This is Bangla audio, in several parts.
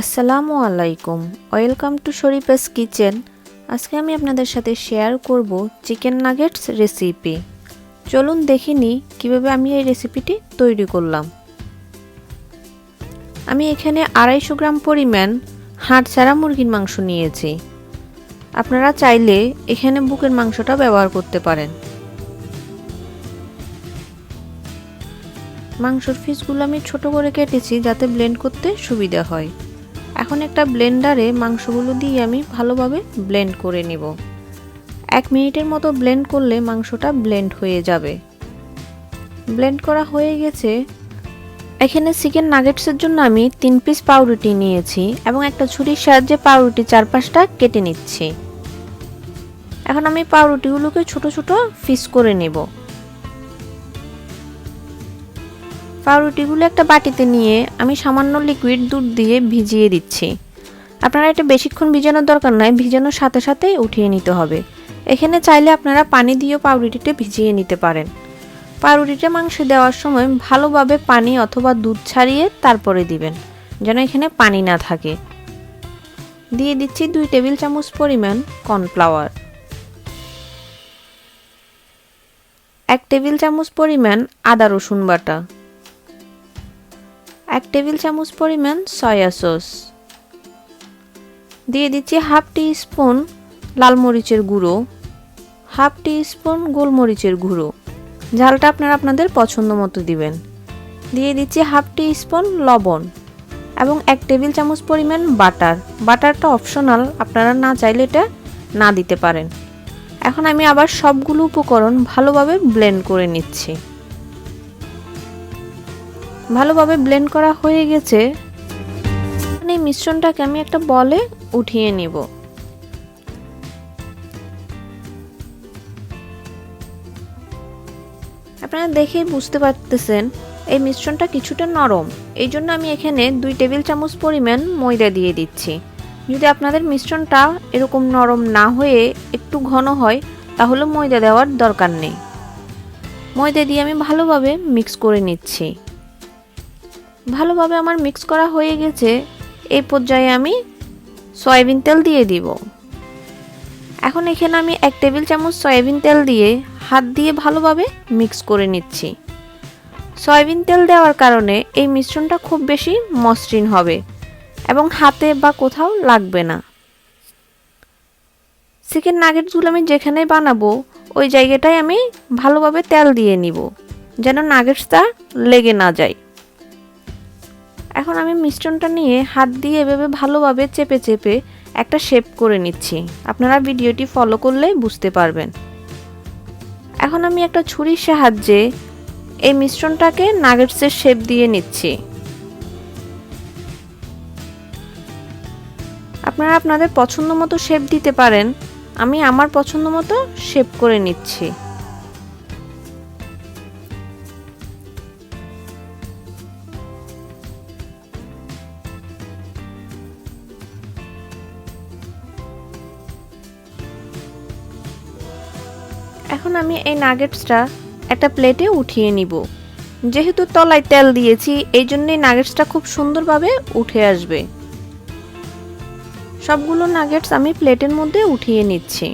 আসসালামু আলাইকুম, ওয়েলকাম টু শরীফাস কিচেন। আজকে আমি আপনাদের সাথে শেয়ার করব চিকেন নাগেটস রেসিপি। চলুন দেখে নিই কীভাবে আমি এই রেসিপিটি তৈরি করলাম। আমি এখানে 250 গ্রাম পরিমাণ হাড় ছাড়া মুরগির মাংস নিয়েছি। আপনারা চাইলে এখানে বুকের মাংসটা ব্যবহার করতে পারেন। মাংসর পিসগুলো আমি ছোট করে কেটেছি যাতে ব্লেন্ড করতে সুবিধা হয়। এখন একটা ব্লেন্ডারে মাংসগুলো দিয়ে আমি ভালোভাবে ব্লেন্ড করে নিব। 1 মিনিটের মতো ব্লেন্ড করলে মাংসটা ব্লেন্ড হয়ে যাবে। ব্লেন্ড করা হয়ে গেছে। এখানে চিকেন নাগেটসের জন্য আমি 3 পিস পাউরুটি নিয়েছি এবং একটা ছুরির সাহায্যে পাউরুটি 4-5টা কেটে নিচ্ছি। এখন আমি পাউরুটিগুলোকে ছোট ছোট পিস করে নেব। পাউরুটিগুলো একটা বাটিতে নিয়ে আমি সামান্য লিকুইড দুধ দিয়ে ভিজিয়ে দিচ্ছি। আপনারা এটা বেশিক্ষণ ভিজানোর দরকার নয়, ভিজানোর সাথে সাথেই উঠিয়ে নিতে হবে। এখানে চাইলে আপনারা পানি দিয়েও পাউরুটিটা ভিজিয়ে নিতে পারেন। পাউরুটিটা মাংসে দেওয়ার সময় ভালোভাবে পানি অথবা দুধ ছাড়িয়ে তারপরে দিবেন, যেন এখানে পানি না থাকে। দিয়ে দিচ্ছি 2 টেবিল চামচ পরিমাণ কর্নফ্লাওয়ার, 1 টেবিল চামচ পরিমাণ আদা রসুন বাটা, 1 টেবিল চামচ পরিমাণ সয়া সস, দিয়ে দিচ্ছি 1/2 টিস্পুন লাল মরিচের গুঁড়ো, 1/2 টিস্পুন গোলমরিচের গুঁড়ো। ঝালটা আপনারা আপনাদের পছন্দ মতো দিবেন। দিয়ে দিচ্ছি 1/2 টিস্পুন লবণ এবং 1 টেবিল চামচ পরিমাণ বাটার। বাটারটা অপশনাল, আপনারা না চাইলে এটা না দিতে পারেন। এখন আমি আবার সবগুলো উপকরণ ভালোভাবে ব্লেন্ড করে নিচ্ছি। ভালোভাবে ব্লেন্ড করা হয়ে গেছে। এই মিশ্রণটাকে আমি একটা বলে উঠিয়ে নিব। আপনারা দেখেই বুঝতে পারতেছেন এই মিশ্রণটা কিছুটা নরম, এই জন্য আমি এখানে 2 টেবিল চামচ পরিমাণ ময়দা দিয়ে দিচ্ছি। যদি আপনাদের মিশ্রণটা এরকম নরম না হয়ে একটু ঘন হয় তাহলে ময়দা দেওয়ার দরকার নেই। ময়দা দিয়ে আমি ভালোভাবে মিক্স করে নিচ্ছি। ভালোভাবে আমার মিক্স করা হয়ে গেছে। এই পর্যায়ে আমি সয়াবিন তেল দিয়ে দিব। এখন এখানে আমি 1 টেবিল চামচ সয়াবিন তেল দিয়ে হাত দিয়ে ভালোভাবে মিক্স করে নিচ্ছি। সয়াবিন তেল দেওয়ার কারণে এই মিশ্রণটা খুব বেশি মসৃণ হবে এবং হাতে বা কোথাও লাগবে না। চিকেন নাগেটসগুলো আমি যেখানে বানাবো ওই জায়গাটায় আমি ভালোভাবে তেল দিয়ে নিব, যেন নাগেটসটা লেগে না যায়। এখন আমি মিশ্রণটা নিয়ে হাত দিয়ে এভাবে ভালোভাবে চেপে চেপে একটা শেপ করে নিচ্ছি। আপনারা ভিডিওটি ফলো করলে বুঝতে পারবেন। এখন আমি একটা ছুরির সাহায্যে এই মিশ্রণটাকে নাগেটসের শেপ দিয়ে নিচ্ছি। আপনারা আপনাদের পছন্দ মতো শেপ দিতে পারেন। আমি আমার পছন্দ মতো শেপ করে নিচ্ছি। এখন আমি এই নাগেটসটা একটা প্লেটে উঠিয়ে নিব। যেহেতু তলায় তেল দিয়েছি এই জন্যই নাগেটসটা খুব সুন্দরভাবে উঠে আসবে। সবগুলো নাগেটস আমি প্লেটের মধ্যে উঠিয়ে নিচ্ছি।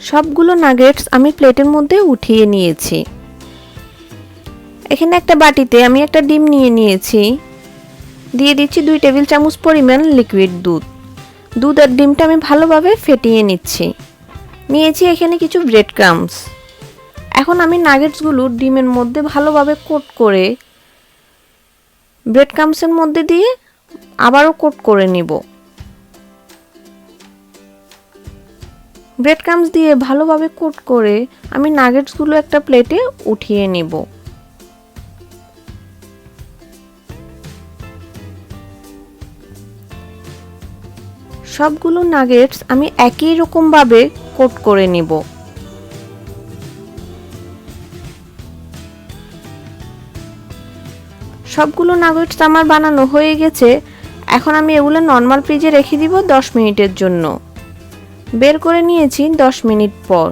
সবগুলো নাগেটস আমি প্লেটের মধ্যে উঠিয়ে নিয়েছি। এখানে একটা বাটিতে আমি একটা ডিম নিয়ে নিয়েছি। দিয়ে দিচ্ছি 2 টেবিল চামচ পরিমাণ লিকুইড দুধ। দুধ আর ডিমটা আমি ভালোভাবে ফেটিয়ে নিচ্ছি। নিয়েছি এখানে কিছু ব্রেড ক্রাম্বস। এখন আমি নাগেটসগুলো ডিমের মধ্যে ভালোভাবে কোট করে ব্রেড ক্রাম্বসের মধ্যে দিয়ে আবারও কোট করে নিব। ব্রেড ক্রাম্বস দিয়ে ভালোভাবে কোট করে আমি নাগেটসগুলো একটা প্লেটে উঠিয়ে নিব। সবগুলো নাগেটস আমি একই রকম ভাবে কোট করে নিব। সবগুলো নাগেটস আমার বানানো হয়ে গেছে। এখন আমি এগুলো নরমাল ফ্রিজে রেখে দিব 10 মিনিটের জন্য। বের করে নিয়েছি 10 মিনিট পর।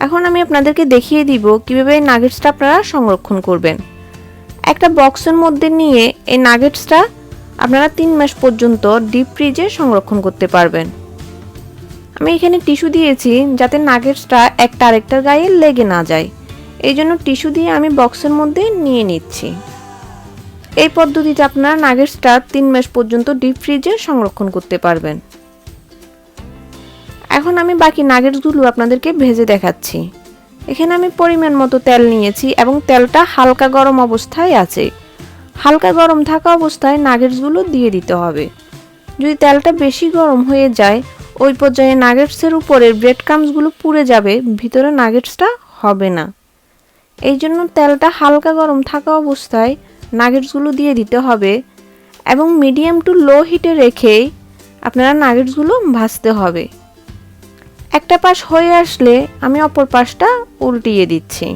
এখন আমি আপনাদেরকে দেখিয়ে দিব কিভাবে এই নাগেটসটা আপনারা সংরক্ষণ করবেন। একটা বক্সের মধ্যে নিয়ে এই নাগেটসটা আপনারা 3 মাস পর্যন্ত ডিপ ফ্রিজে সংরক্ষণ করতে পারবেন। আমি এখানে টিস্যু দিয়েছি যাতে নাগেটসটা একটা আরেকটার গায়ে লেগে না যায়, এই জন্য টিস্যু দিয়ে আমি বক্সের মধ্যে নিয়ে নিচ্ছি। এই পদ্ধতিতে আপনারা নাগেটসটা 3 মাস পর্যন্ত ডিপ ফ্রিজে সংরক্ষণ করতে পারবেন। এখন আমি বাকি নাগেটসগুলো আপনাদেরকে ভেজে দেখাচ্ছি। এখানে আমি পরিমাণ মতো তেল নিয়েছি এবং তেলটা হালকা গরম অবস্থায় আছে। হালকা গরম থাকা অবস্থায় নাগেটসগুলো দিয়ে দিতে হবে। যদি তেলটা বেশি গরম হয়ে যায়, ওই পর্যায়ে নাগেটসের উপরের ব্রেড ক্রাম্বসগুলো পুড়ে যাবে, ভিতরে নাগেটসটা হবে না। এই জন্য তেলটা হালকা গরম থাকা অবস্থায় নাগেটসগুলো দিয়ে দিতে হবে এবং মিডিয়াম টু লো হিটে রেখে আপনারা নাগেটসগুলো ভাজতে হবে। একটা পাশ হয়ে আসলে আমি অপর পাশটা উল্টিয়ে দিচ্ছি।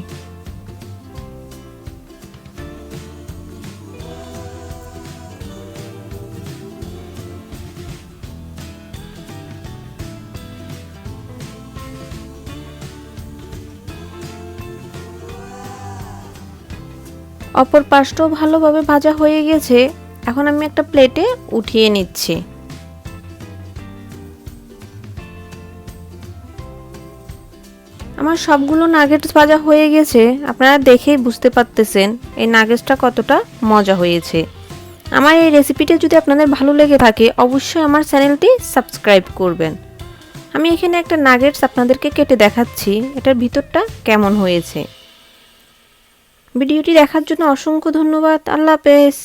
অপর পাশটাও ভালোভাবে ভাজা হয়ে গেছে। এখন আমি একটা প্লেটে উঠিয়ে নিচ্ছি। আমার সবগুলো নাগেটস ভাজা হয়ে গেছে। আপনারা দেখেই বুঝতে পারতেছেন এই নাগেটসটা কতটা মজা হয়েছে। আমার এই রেসিপিটা যদি আপনাদের ভালো লেগে থাকে, অবশ্যই আমার চ্যানেলটি সাবস্ক্রাইব করবেন। আমি এখানে একটা নাগেটস আপনাদেরকে কেটে দেখাচ্ছি এটার ভিতরটা কেমন হয়েছে। ভিডিওটি দেখার জন্য অসংখ্য ধন্যবাদ। আল্লাহ হাফেজ।